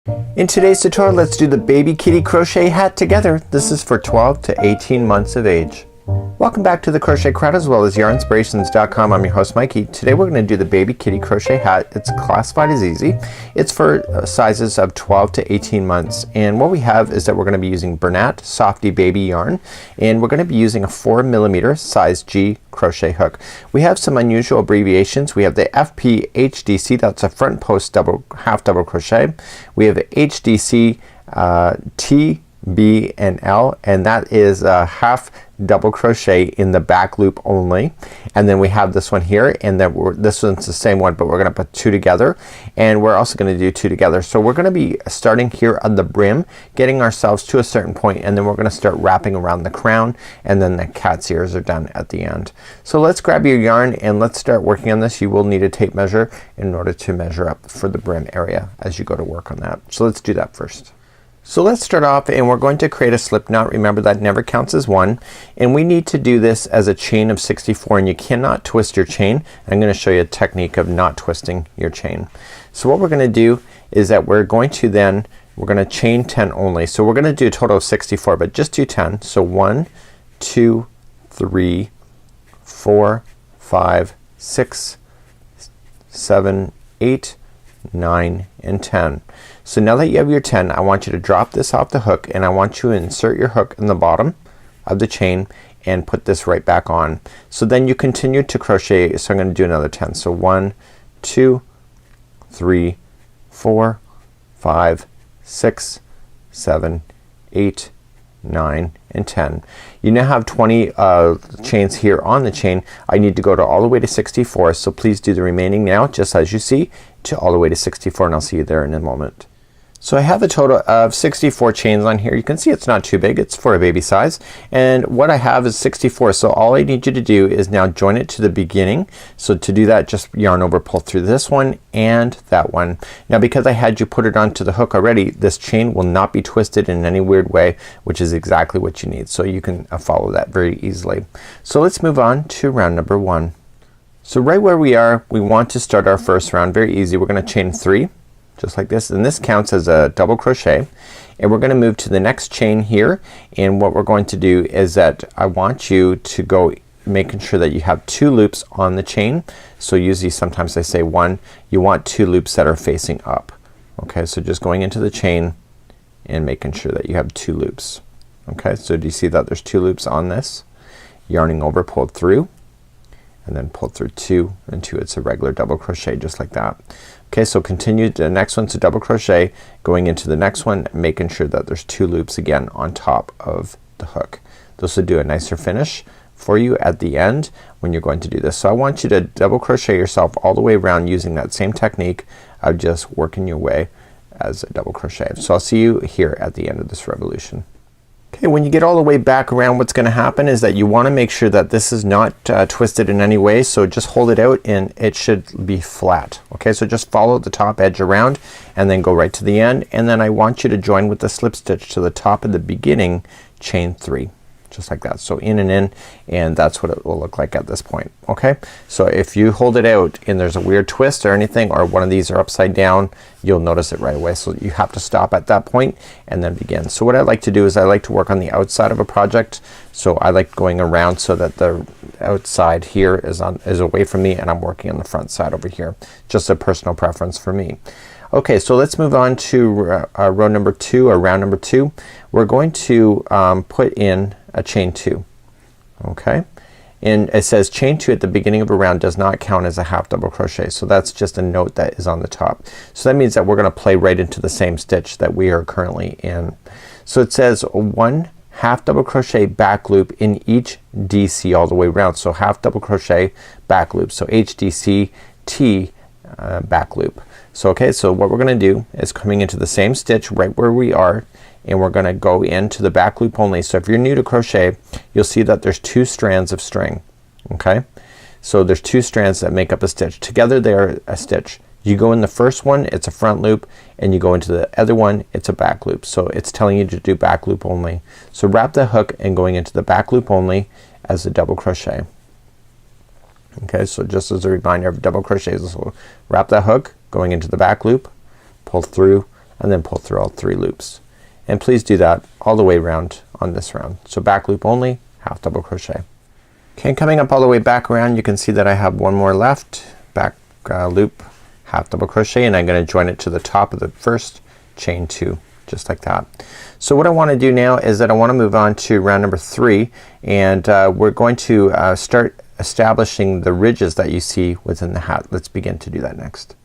In today's tutorial, let's do the baby kitty crochet hat together. This is for 12 to 18 months of age. Welcome back to the Crochet Crowd as well as Yarnspirations.com. I'm your host Mikey. Today we're going to do the baby kitty crochet hat. It's classified as easy. It's for sizes of 12 to 18 months. And what we have is that we're going to be using Bernat Softee Baby yarn. And we're going to be using a 4mm size G crochet hook. We have some unusual abbreviations. We have the FP-HDC, that's a front post half double crochet. We have HDC T, B, and L, and that is a half double crochet in the back loop only. And then we have this one here, and then this one's the same one, but we're gonna put two together, and we're also gonna do two together. So we're gonna be starting here on the brim, getting ourselves to a certain point, and then we're gonna start wrapping around the crown, and then the cat's ears are done at the end. So let's grab your yarn and let's start working on this. You will need a tape measure in order to measure up for the brim area as you go to work on that. So let's do that first. So let's start off and we're going to create a slip knot. Remember that never counts as one, and we need to do this as a chain of 64, and you cannot twist your chain. I'm going to show you a technique of not twisting your chain. So what we're going to do is that we're going to chain 10 only. So we're going to do a total of 64, but just do 10. So 1, 2, 3, 4, 5, 6, 7, 8, 9, and 10. So now that you have your 10, I want you to drop this off the hook, and I want you to insert your hook in the bottom of the chain and put this right back on. So then you continue to crochet. So I'm going to do another 10. So 1, 2, 3, 4, 5, 6, 7, 8, 9, and 10. You now have 20 chains here on the chain. I need to go to all the way to 64, so please do the remaining now just as you see to all the way to 64, and I'll see you there in a moment. So I have a total of 64 chains on here. You can see it's not too big. It's for a baby size, and what I have is 64. So all I need you to do is now join it to the beginning. So to do that, just yarn over, pull through this one and that one. Now because I had you put it onto the hook already, this chain will not be twisted in any weird way, which is exactly what you need. So you can follow that very easily. So let's move on to round number 1. So right where we are, we want to start our first round. Very easy. We're going to chain 3 just like this, and this counts as a double crochet, and we're going to move to the next chain here. And what we're going to do is that I want you to go making sure that you have 2 loops on the chain. So usually sometimes I say 1, you want 2 loops that are facing up. Okay, so just going into the chain and making sure that you have 2 loops. Okay, so do you see that there's 2 loops on this? Yarning over, pulled through, and then pull through 2 and 2. It's a regular double crochet just like that. Okay, so continue to the next one to double crochet, going into the next one, making sure that there's 2 loops again on top of the hook. This will do a nicer finish for you at the end when you're going to do this. So I want you to double crochet yourself all the way around using that same technique of just working your way as a double crochet. So I'll see you here at the end of this revolution. Okay, when you get all the way back around, what's gonna happen is that you want to make sure that this is not twisted in any way. So just hold it out and it should be flat. Okay, so just follow the top edge around and then go right to the end, and then I want you to join with the slip stitch to the top of the beginning, chain 3. Just like that. So in, and that's what it will look like at this point. Okay, so if you hold it out and there's a weird twist or anything, or one of these are upside down, you'll notice it right away. So you have to stop at that point and then begin. So what I like to do is I like to work on the outside of a project. So I like going around so that the outside here is away from me, and I'm working on the front side over here. Just a personal preference for me. Okay, so let's move on to row number 2, or round number 2. We're going to put in a chain 2. Okay, and it says chain 2 at the beginning of a round does not count as a half double crochet. So that's just a note that is on the top. So that means that we're gonna play right into the same stitch that we are currently in. So it says 1 half double crochet back loop in each DC all the way around. So half double crochet back loop. So HDC T back loop. So okay, so what we're gonna do is coming into the same stitch right where we are, and we're gonna go into the back loop only. So if you're new to crochet, you'll see that there's 2 strands of string. Okay, so there's 2 strands that make up a stitch. Together they are a stitch. You go in the first one, it's a front loop, and you go into the other one, it's a back loop. So it's telling you to do back loop only. So wrap the hook and going into the back loop only as a double crochet. Okay, so just as a reminder of double crochets, so wrap that hook, going into the back loop, pull through and then pull through all 3 loops. And please do that all the way around on this round. So back loop only, half double crochet. Okay, coming up all the way back around, you can see that I have one more left. Back loop, half double crochet, and I'm gonna join it to the top of the first, chain 2, just like that. So what I want to do now is that I want to move on to round number 3, and we're going to start establishing the ridges that you see within the hat. Let's begin to do that next.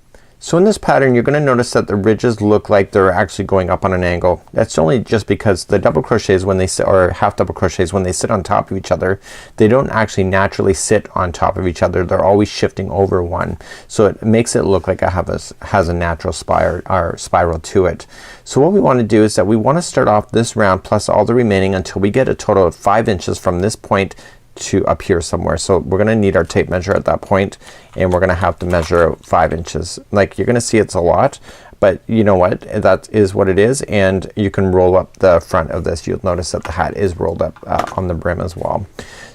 So in this pattern you're gonna notice that the ridges look like they're actually going up on an angle. That's only just because the double crochets when they sit, or half double crochets, when they sit on top of each other, they don't actually naturally sit on top of each other. They're always shifting over one. So it makes it look like it has a natural spiral to it. So what we want to do is that we want to start off this round plus all the remaining until we get a total of 5 inches from this point to up here somewhere. So we're gonna need our tape measure at that point, and we're gonna have to measure out 5 inches. Like, you're gonna see it's a lot, but you know what, that is what it is, and you can roll up the front of this. You'll notice that the hat is rolled up on the brim as well.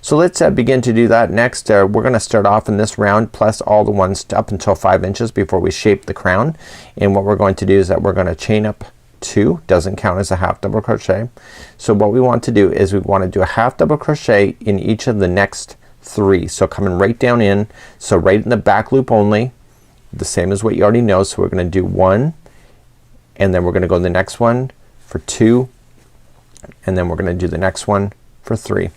So let's begin to do that next. We're gonna start off in this round plus all the ones up until 5 inches before we shape the crown. And what we're going to do is that we're gonna chain up 2, doesn't count as a half double crochet. So what we want to do is we want to do a half double crochet in each of the next 3. So coming right down in, so right in the back loop only, the same as what you already know. So we're gonna do 1, and then we're gonna go to the next one for 2, and then we're gonna do the next one for 3.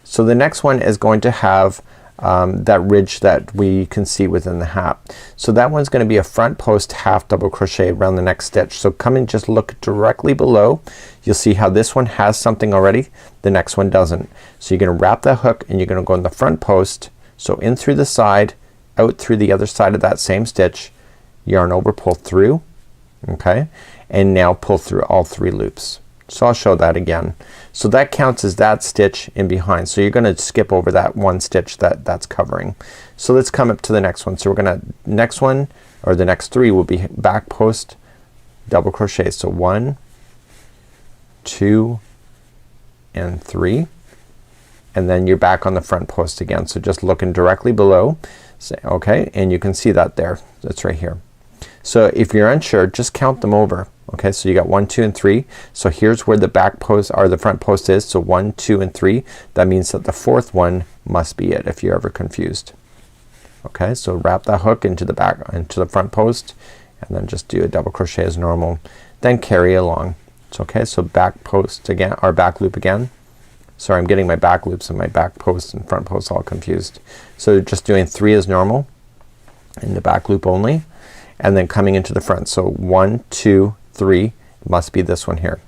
So the next one is going to have that ridge that we can see within the hat. So that one's gonna be a front post half double crochet around the next stitch. So come and just look directly below. You'll see how this one has something already, the next one doesn't. So you're gonna wrap that hook and you're gonna go in the front post, so in through the side, out through the other side of that same stitch, yarn over, pull through, okay, and now pull through all 3 loops. So I'll show that again. So that counts as that stitch in behind. So you're gonna skip over that one stitch that's covering. So let's come up to the next one. So we're gonna, next one, or the next 3 will be back post double crochet. So 1, 2, and 3, and then you're back on the front post again. So just looking directly below, say okay, and you can see that there. That's right here. So if you're unsure, just count them over. Okay, so you got 1, 2, and 3. So here's where the back post or the front post is. So 1, 2, and 3. That means that the 4th one must be it if you're ever confused. Okay, so wrap that hook into the back, into the front post, and then just do a double crochet as normal. Then carry along. It's okay. So back post again, or back loop again. Sorry, I'm getting my back loops and my back post and front post all confused. So just doing 3 as normal in the back loop only, and then coming into the front. So 1, 2, 3 must be this one here.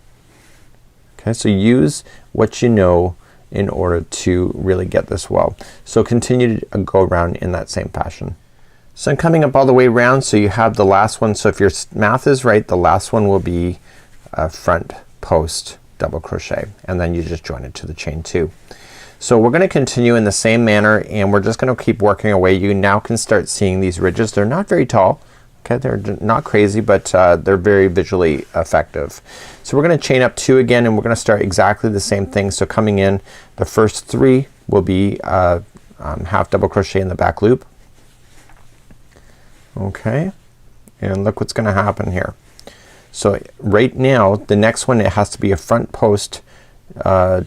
Okay, so use what you know in order to really get this well. So continue to go around in that same fashion. So I'm coming up all the way around, so you have the last one. So if your math is right, the last one will be a front post double crochet, and then you just join it to the chain 2. So we're gonna continue in the same manner, and we're just gonna keep working away. You now can start seeing these ridges. They're not very tall. Okay, they're not crazy, but they're very visually effective. So we're gonna chain up 2 again, and we're gonna start exactly the same thing. So coming in, the first 3 will be half double crochet in the back loop. Okay, and look what's gonna happen here. So right now the next one, it has to be a front post a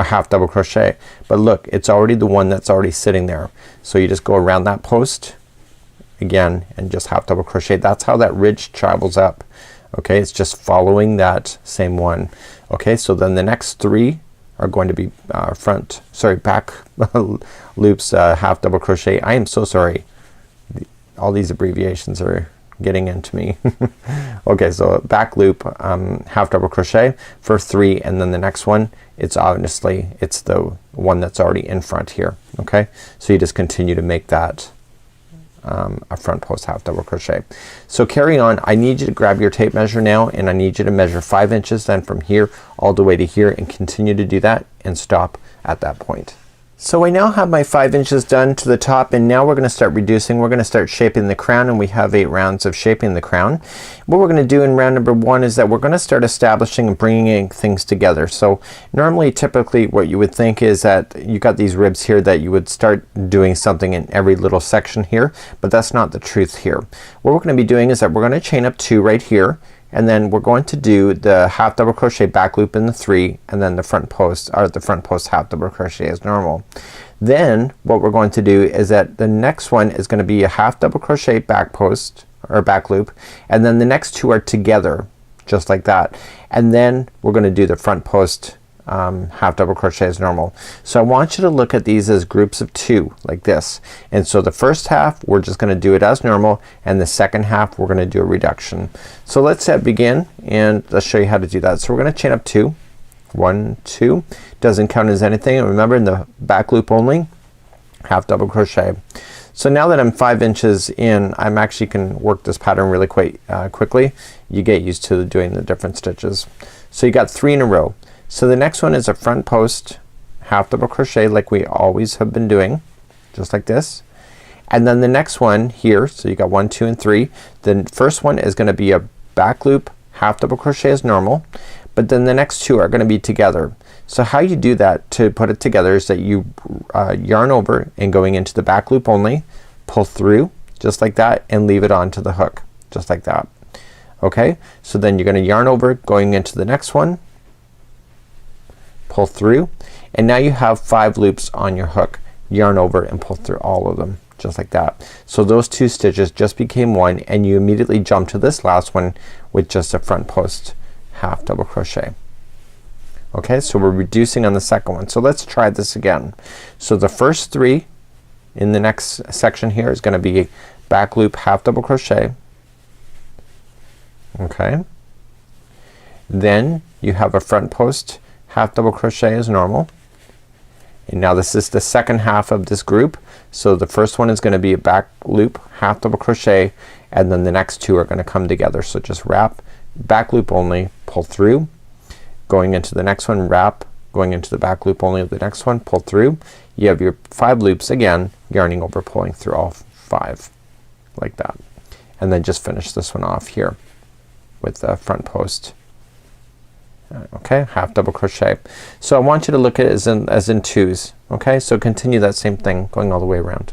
half double crochet, but look, it's already the one that's already sitting there. So you just go around that post again and just half double crochet. That's how that ridge travels up. Okay, it's just following that same one. Okay, so then the next 3 are going to be back loops, half double crochet. I am so sorry, all these abbreviations are getting into me. Okay, so back loop, half double crochet for 3, and then the next one, it's obviously it's the one that's already in front here. Okay, so you just continue to make that a front post half double crochet. So carry on. I need you to grab your tape measure now, and I need you to measure 5 inches then from here all the way to here, and continue to do that and stop at that point. So I now have my 5 inches done to the top, and now we're gonna start reducing. We're gonna start shaping the crown, and we have 8 rounds of shaping the crown. What we're gonna do in round number 1 is that we're gonna start establishing and bringing things together. So normally, typically what you would think is that you got these ribs here, that you would start doing something in every little section here, but that's not the truth here. What we're gonna be doing is that we're gonna chain up 2 right here, and then we're going to do the half double crochet back loop in the 3 and then the front post, or the front post half double crochet as normal. Then what we're going to do is that the next one is going to be a half double crochet back post or back loop, and then the next 2 are together just like that, and then we're going to do the front post half double crochet as normal. So I want you to look at these as groups of 2 like this, and so the first half we're just going to do it as normal, and the second half we're going to do a reduction. So let's begin, and let's show you how to do that. So we're going to chain up 2, 1, 2, doesn't count as anything, and remember in the back loop only half double crochet. So now that I'm 5 inches in, I'm actually can work this pattern really quite quickly. You get used to doing the different stitches. So you got 3 in a row. So the next one is a front post half double crochet like we always have been doing, just like this. And then the next one here, so you got 1, 2 and 3. The first one is gonna be a back loop half double crochet as normal, but then the next 2 are gonna be together. So how you do that to put it together is that you yarn over and going into the back loop only, pull through just like that, and leave it onto the hook just like that. Okay, so then you're gonna yarn over going into the next one, pull through, and now you have 5 loops on your hook. Yarn over and pull through all of them just like that. So those 2 stitches just became 1, and you immediately jump to this last one with just a front post half double crochet. Okay, so we're reducing on the second one. So let's try this again. So the first 3 in the next section here is gonna be back loop half double crochet. Okay, then you have a front post half double crochet as normal, and now this is the second half of this group. So the first one is gonna be a back loop half double crochet, and then the next 2 are gonna come together. So just wrap, back loop only, pull through, going into the next one, wrap, going into the back loop only of the next one, pull through. You have your 5 loops again, yarning over, pulling through all 5 like that, and then just finish this one off here with the front post. Okay, half double crochet. So I want you to look at it as in 2s. Okay, so continue that same thing going all the way around.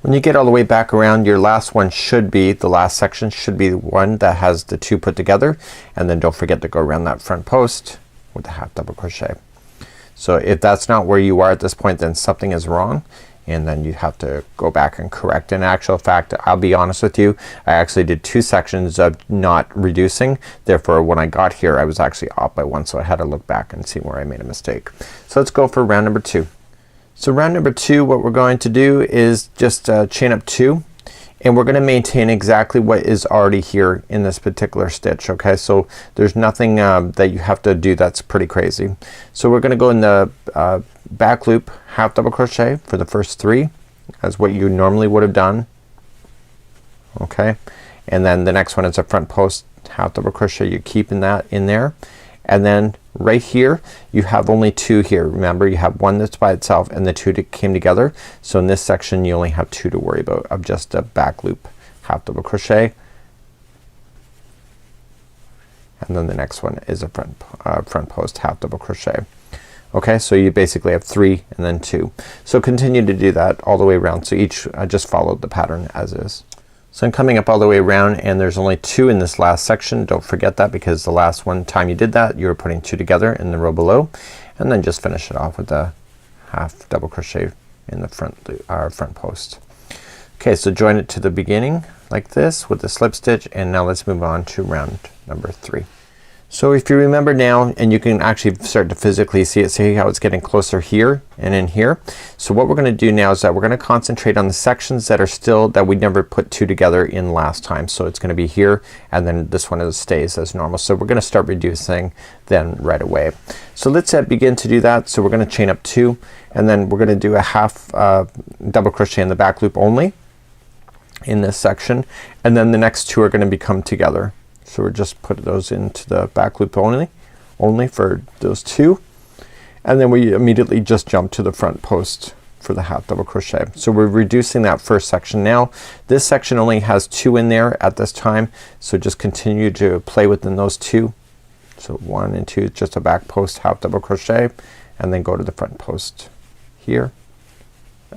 When you get all the way back around, your last one should be, the last section should be the one that has the 2 put together, and then don't forget to go around that front post with the half double crochet. So if that's not where you are at this point, then something is wrong, and then you have to go back and correct. In actual fact, I'll be honest with you, I actually did 2 sections of not reducing, therefore when I got here I was actually off by 1, so I had to look back and see where I made a mistake. So let's go for round number 2. So round number 2, what we're going to do is just chain up 2, and we're gonna maintain exactly what is already here in this particular stitch. Okay, so there's nothing that you have to do that's pretty crazy. So we're gonna go in the back loop half double crochet for the first 3 as what you normally would have done. Okay, and then the next one is a front post half double crochet. You're keeping that in there, and then right here you have only 2 here. Remember, you have 1 that's by itself and the 2 that came together. So in this section you only have 2 to worry about of just a back loop half double crochet, and then the next one is a front post half double crochet. Okay, so you basically have 3 and then 2. So continue to do that all the way around. So each just followed the pattern as is. So I'm coming up all the way around, and there's only 2 in this last section. Don't forget that, because the last one time you did that you were putting 2 together in the row below, and then just finish it off with a half double crochet in the front post. Okay, so join it to the beginning like this with the slip stitch, and now let's move on to round number 3. So if you remember now, and you can actually start to physically see it, see how it's getting closer here and in here. So what we're gonna do now is that we're gonna concentrate on the sections that are still, that we never put 2 together in last time. So it's gonna be here, and then this one stays as normal. So we're gonna start reducing then right away. So let's begin to do that. So we're gonna chain up 2, and then we're gonna do a half double crochet in the back loop only in this section, and then the next 2 are gonna become together. So we're just put those into the back loop only for those 2, and then we immediately just jump to the front post for the half double crochet. So we're reducing that first section now. This section only has 2 in there at this time, so just continue to play within those 2. So 1 and 2 just a back post half double crochet, and then go to the front post here.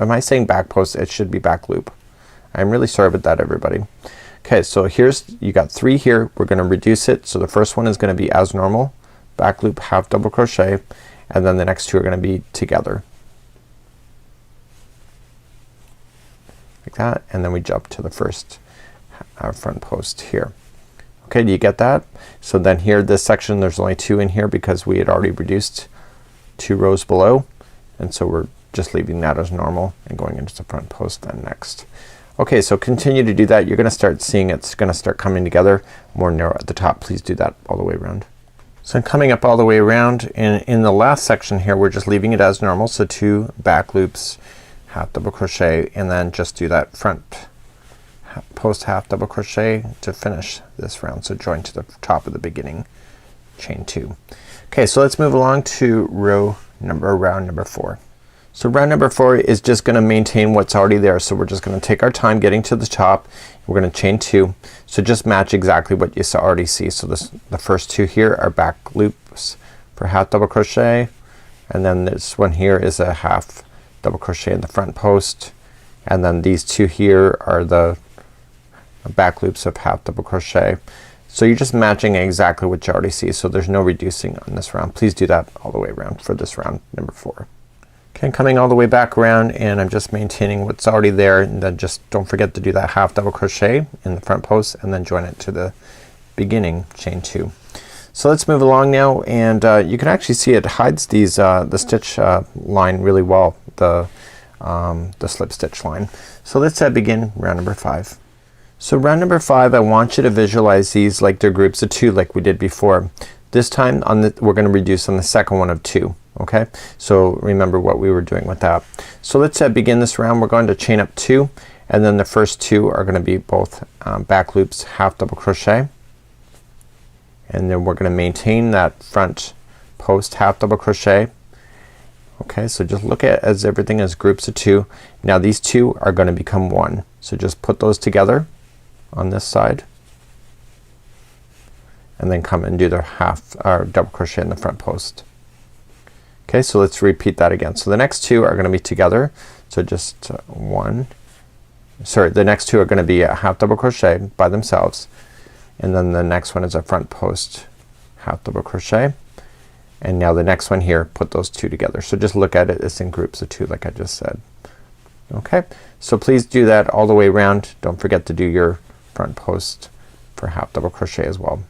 Am I saying back post? It should be back loop. I'm really sorry about that, everybody. Okay, so here's, you got 3 here. We're gonna reduce it. So the first one is gonna be as normal, back loop, half double crochet, and then the next 2 are gonna be together. Like that, and then we jump to the first front post here. Okay, do you get that? So then here, this section, there's only 2 in here because we had already reduced 2 rows below, and so we're just leaving that as normal and going into the front post then next. Okay, so continue to do that. You're gonna start seeing it's gonna start coming together more narrow at the top. Please do that all the way around. So I'm coming up all the way around, and in the last section here we're just leaving it as normal. So 2 back loops, half double crochet, and then just do that front post half double crochet to finish this round. So join to the top of the beginning chain 2. Okay, so let's move along to round number 4. So round number 4 is just gonna maintain what's already there. So we're just gonna take our time getting to the top. We're gonna chain 2. So just match exactly what you already see. So the first 2 here are back loops for half double crochet, and then this one here is a half double crochet in the front post, and then these 2 here are the back loops of half double crochet. So you're just matching exactly what you already see. So there's no reducing on this round. Please do that all the way around for this round number 4. Okay, I'm coming all the way back around, and I'm just maintaining what's already there, and then just don't forget to do that half double crochet in the front post and then join it to the beginning chain 2. So let's move along now, and you can actually see it hides these the stitch line really well, the slip stitch line. So let's begin round number 5. So round number 5, I want you to visualize these like they're groups of 2 like we did before. This time on we're gonna reduce on the second one of 2. Okay, so remember what we were doing with that. So let's begin this round. We're going to chain up 2, and then the first 2 are gonna be both back loops, half double crochet, and then we're gonna maintain that front post half double crochet. Okay, so just look at as everything as groups of 2. Now these 2 are gonna become 1. So just put those together on this side, and then come and do the half or double crochet in the front post. Okay, so let's repeat that again. So the next 2 are gonna be together. So just the next 2 are gonna be a half double crochet by themselves, and then the next one is a front post half double crochet, and now the next one here, put those 2 together. So just look at it as in groups of 2 like I just said. Okay, so please do that all the way around. Don't forget to do your front post for half double crochet as well.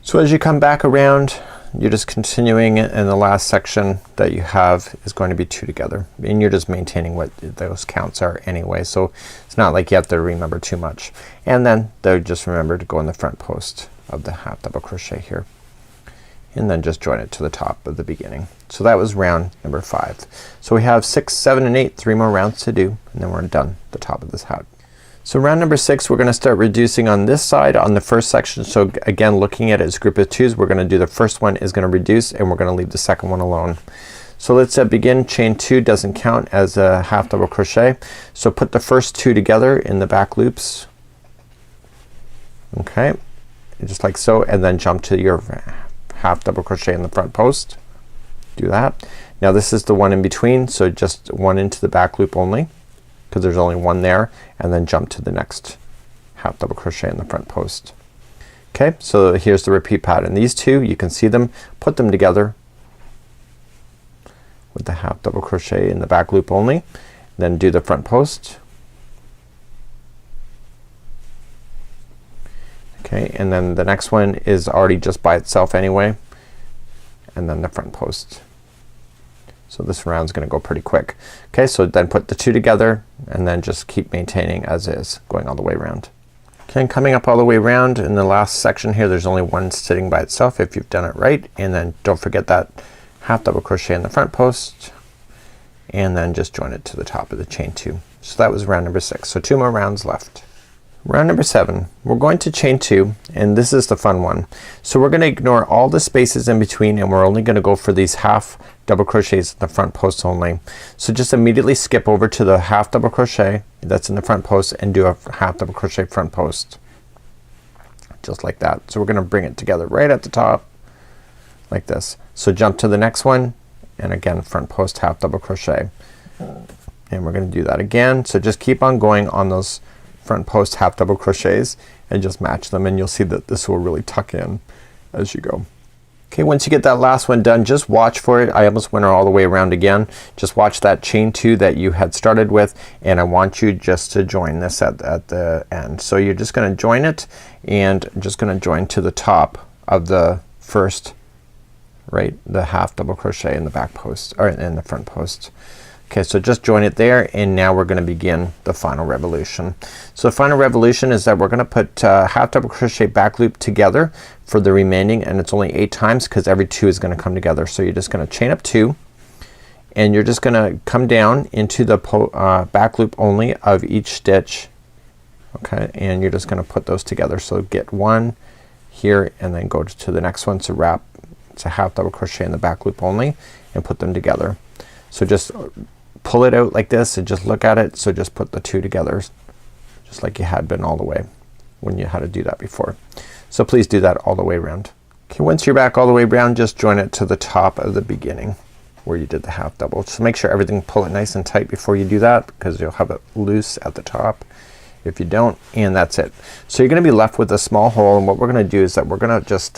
So as you come back around, you're just continuing, and the last section that you have is going to be 2 together, and you're just maintaining what those counts are anyway, so it's not like you have to remember too much. And then just remember to go in the front post of the half double crochet here, and then just join it to the top of the beginning. So that was round number 5. So we have 6, 7, and 8, 3 more rounds to do, and then we're done the top of this hat. So round number 6, we're gonna start reducing on this side on the first section. So again, looking at it as group of 2s, we're gonna do the first one is gonna reduce, and we're gonna leave the second one alone. So let's begin. Chain 2 doesn't count as a half double crochet, so put the first 2 together in the back loops. Okay, just like so, and then jump to your half double crochet in the front post. Do that. Now this is the one in between, so just 1 into the back loop only, because there's only 1 there, and then jump to the next half double crochet in the front post. Okay, so here's the repeat pattern. These 2, you can see them, put them together with the half double crochet in the back loop only, then do the front post. Okay, and then the next one is already just by itself anyway, and then the front post. So this round's gonna go pretty quick. Okay, so then put the 2 together, and then just keep maintaining as is, going all the way around. Okay, and coming up all the way around in the last section here, there's only 1 sitting by itself if you've done it right, and then don't forget that half double crochet in the front post, and then just join it to the top of the chain 2. So that was round number 6. So 2 more rounds left. Round number 7, we're going to chain 2, and this is the fun one. So we're gonna ignore all the spaces in between, and we're only gonna go for these half double crochets in the front post only. So just immediately skip over to the half double crochet that's in the front post and do a half double crochet front post, just like that. So we're gonna bring it together right at the top like this. So jump to the next one, and again front post half double crochet, and we're gonna do that again. So just keep on going on those front post half double crochets and just match them, and you'll see that this will really tuck in as you go. Okay, once you get that last one done, just watch for it. I almost went all the way around again. Just watch that chain 2 that you had started with, and I want you just to join this at the end. So you're just gonna join it and just gonna join to the top of the first, right, the half double crochet in the back post or in the front post. Okay, so just join it there, and now we're gonna begin the final revolution. So the final revolution is that we're gonna put half double crochet back loop together for the remaining, and it's only 8 times because every 2 is gonna come together. So you're just gonna chain up 2, and you're just gonna come down into the back loop only of each stitch. Okay, and you're just gonna put those together. So get 1 here and then go to the next one. So wrap, it's a half double crochet in the back loop only, and put them together. So just pull it out like this and just look at it. So just put the 2 together just like you had been all the way when you had to do that before. So please do that all the way around. Okay, once you're back all the way around, just join it to the top of the beginning where you did the half double. So make sure everything, pull it nice and tight before you do that, because you'll have it loose at the top if you don't, and that's it. So you're gonna be left with a small hole, and what we're gonna do is that we're gonna just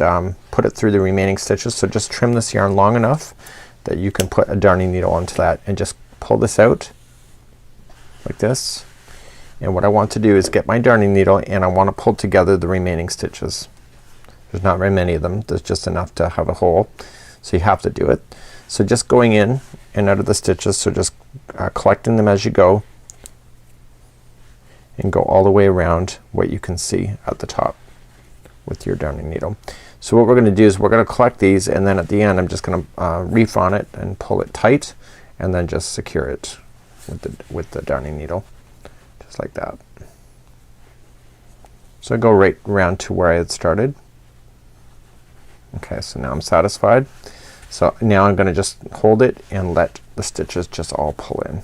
put it through the remaining stitches. So just trim this yarn long enough that you can put a darning needle onto that, and just pull this out like this. And what I want to do is get my darning needle, and I want to pull together the remaining stitches. There's not very many of them. There's just enough to have a hole, so you have to do it. So just going in and out of the stitches, so just collecting them as you go, and go all the way around what you can see at the top with your darning needle. So what we're gonna do is we're gonna collect these, and then at the end I'm just gonna reef on it and pull it tight, and then just secure it with the darning needle, just like that. So I go right around to where I had started. Okay, so now I'm satisfied. So now I'm gonna just hold it and let the stitches just all pull in.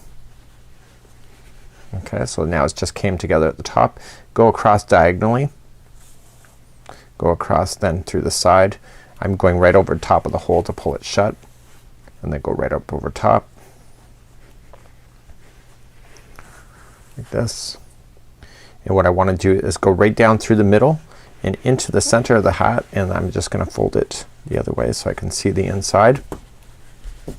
Okay, so now it's just came together at the top. Go across diagonally, go across then through the side. I'm going right over top of the hole to pull it shut, and then go right up over top like this. And what I want to do is go right down through the middle and into the center of the hat, and I'm just gonna fold it the other way so I can see the inside. And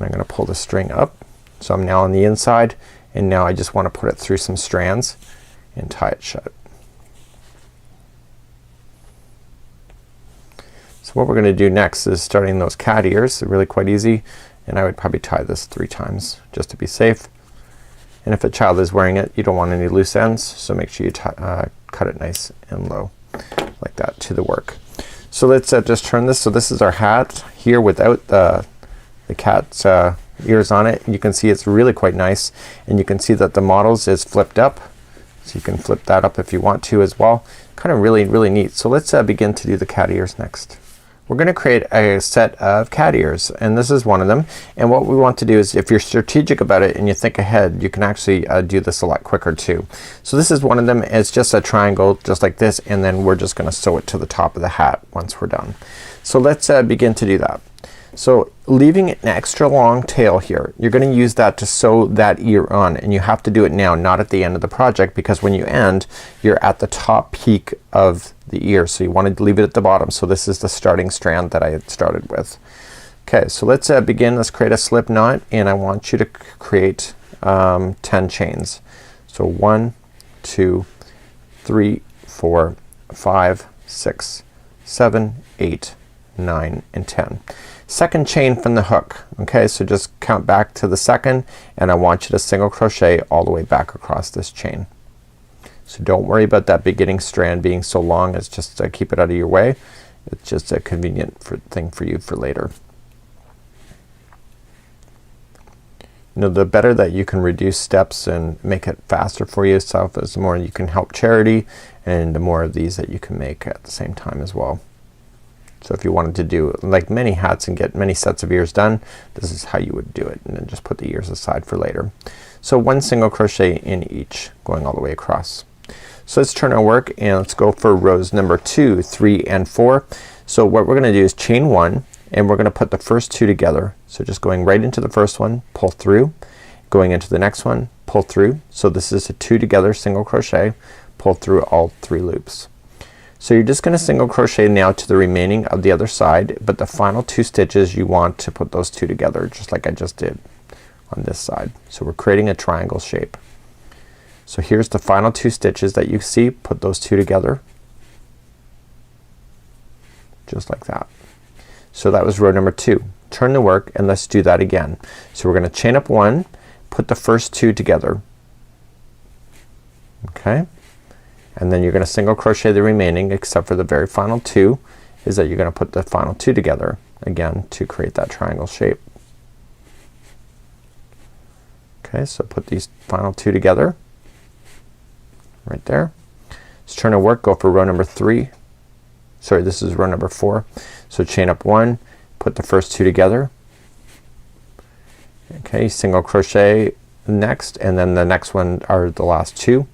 I'm gonna pull the string up. So I'm now on the inside, and now I just want to put it through some strands and tie it shut. So what we're gonna do next is starting those cat ears. They're really quite easy, and I would probably tie this 3 times just to be safe. And if a child is wearing it, you don't want any loose ends, so make sure you cut it nice and low like that to the work. So let's just turn this. So this is our hat here without the cat's ears on it. You can see it's really quite nice, and you can see that the models is flipped up, so you can flip that up if you want to as well. Kind of really neat. So let's begin to do the cat ears next. We're gonna create a set of cat ears, and this is one of them. And what we want to do is, if you're strategic about it and you think ahead, you can actually do this a lot quicker too. So this is one of them. It's just a triangle just like this, and then we're just gonna sew it to the top of the hat once we're done. So let's begin to do that. So leaving an extra long tail here, you're gonna use that to sew that ear on, and you have to do it now, not at the end of the project, because when you end, you're at the top peak of the ear, so you want to leave it at the bottom. So this is the starting strand that I had started with. Okay, so let's begin. Let's create a slip knot, and I want you to create 10 chains. So 1, 2, 3, 4, 5, 6, 7, 8, 9, and 10. Second chain from the hook. Okay, so just count back to the second, and I want you to single crochet all the way back across this chain. So don't worry about that beginning strand being so long. It's just keep it out of your way. It's just a convenient thing for you for later. You know, the better that you can reduce steps and make it faster for yourself, is the more you can help charity, and the more of these that you can make at the same time as well. So if you wanted to do like many hats and get many sets of ears done, this is how you would do it, and then just put the ears aside for later. So 1 single crochet in each, going all the way across. So let's turn our work, and let's go for rows number 2, 3, and 4. So what we're gonna do is chain 1, and we're gonna put the first 2 together. So just going right into the first one, pull through, going into the next one, pull through. So this is a 2 together single crochet, pull through all 3 loops. So you're just gonna single crochet now to the remaining of the other side, but the final 2 stitches you want to put those 2 together just like I just did on this side. So we're creating a triangle shape. So here's the final 2 stitches that you see, put those 2 together just like that. So that was row number 2. Turn the work and let's do that again. So we're gonna chain up 1, put the first 2 together, okay, and then you're gonna single crochet the remaining except for the very final 2 is that you're gonna put the final 2 together again to create that triangle shape. Okay, so put these final 2 together right there. Let's turn our work, go for row number 3. Sorry, this is row number 4. So chain up 1, put the first 2 together, okay, single crochet next, and then the next one are the last 2,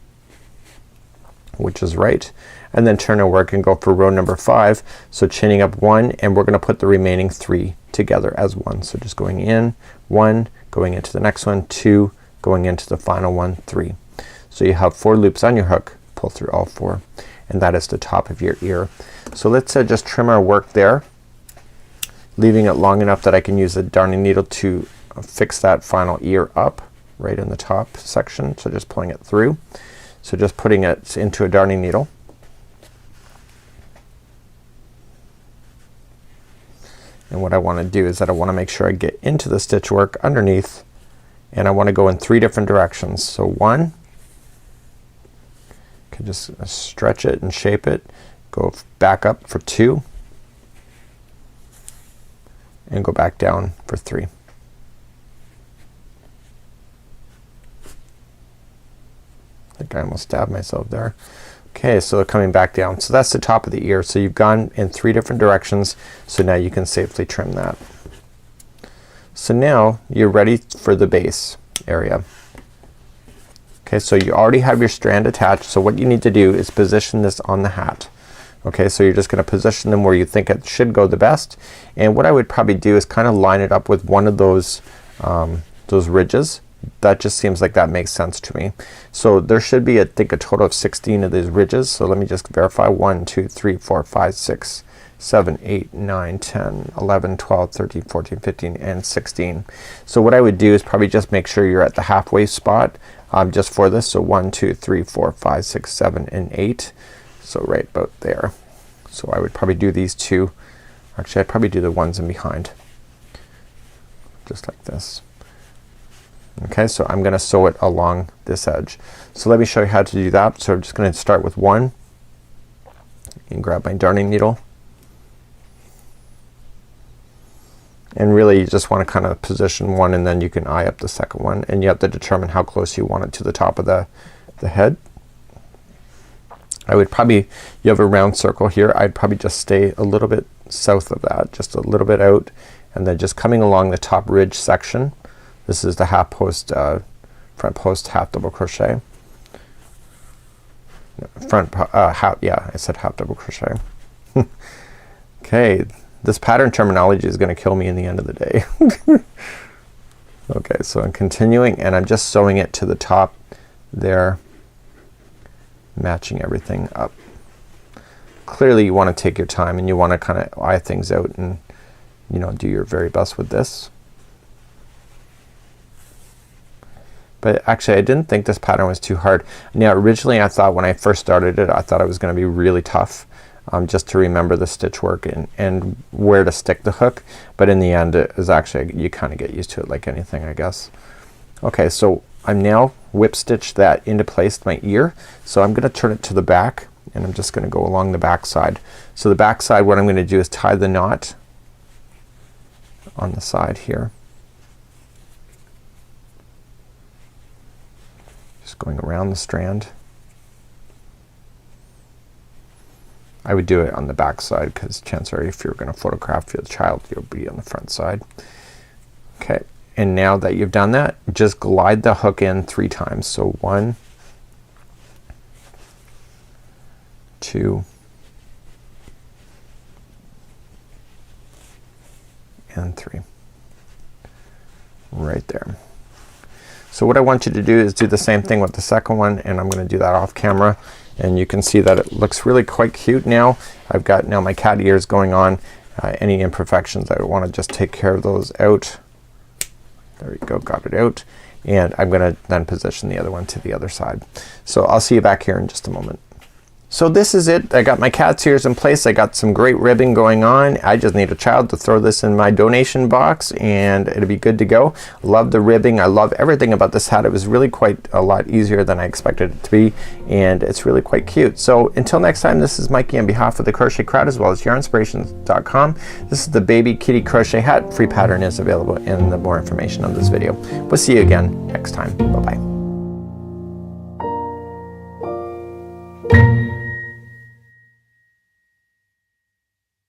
which is right, and then turn our work and go for row number 5. So chaining up 1 and we're gonna put the remaining 3 together as one. So just going in 1, going into the next one 2, going into the final one 3. So you have 4 loops on your hook, pull through all 4, and that is the top of your ear. So let's just trim our work there, leaving it long enough that I can use a darning needle to fix that final ear up right in the top section. So just pulling it through. So just putting it into a darning needle. And what I want to do is that I want to make sure I get into the stitch work underneath, and I want to go in 3 different directions. So 1, can just stretch it and shape it, go back up for 2, and go back down for 3. I think I almost stabbed myself there. Okay, so coming back down. So that's the top of the ear. So you've gone in 3 different directions. So now you can safely trim that. So now you're ready for the base area. Okay, so you already have your strand attached. So what you need to do is position this on the hat. Okay, so you're just gonna position them where you think it should go the best. And what I would probably do is kind of line it up with one of those ridges. That just seems like that makes sense to me. So there should be, I think, a total of 16 of these ridges. So let me just verify. 1 2 3 4 5 6 7 8 9 10 11 12 13 14 15 and 16. So what I would do is probably just make sure you're at the halfway spot just for this. So 1 2 3 4 5 6 7 and 8. So right about there. So I would probably do these 2. Actually I'd probably do the ones in behind just like this. Okay, so I'm gonna sew it along this edge. So let me show you how to do that. So I'm just gonna start with 1 and grab my darning needle, and really you just want to kind of position 1 and then you can eye up the second one, and you have to determine how close you want it to the top of the head. I would probably, you have a round circle here, I'd probably just stay a little bit south of that, just a little bit out, and then just coming along the top ridge section. This is the half post, front post half double crochet. Front half, yeah, I said half double crochet. Okay, this pattern terminology is gonna kill me in the end of the day. Okay, so I'm continuing and I'm just sewing it to the top there, matching everything up. Clearly you want to take your time and you want to kind of eye things out and, you know, do your very best with this. But actually I didn't think this pattern was too hard. Now originally I thought when I first started it, I thought it was gonna be really tough just to remember the stitch work and where to stick the hook, but in the end it is actually, you kind of get used to it like anything, I guess. Okay, so I'm now whip stitched that into place, my ear. So I'm gonna turn it to the back and I'm just gonna go along the back side. So the back side, what I'm gonna do is tie the knot on the side here. Just going around the strand. I would do it on the back side because chances are if you're gonna photograph your child, you'll be on the front side. Okay, and now that you've done that, just glide the hook in 3 times. So 1 2 and 3 right there. So what I want you to do is do the same thing with the second one, and I'm gonna do that off camera, and you can see that it looks really quite cute now. I've got now my cat ears going on. Any imperfections, I want to just take care of those out. There we go, got it out. And I'm gonna then position the other one to the other side. So I'll see you back here in just a moment. So this is it. I got my cat's ears in place. I got some great ribbing going on. I just need a child to throw this in my donation box and it'll be good to go. Love the ribbing. I love everything about this hat. It was really quite a lot easier than I expected it to be, and it's really quite cute. So until next time, this is Mikey on behalf of the Crochet Crowd as well as Yarnspirations.com. This is the baby kitty crochet hat. Free pattern is available in the more information on this video. We'll see you again next time. Bye bye.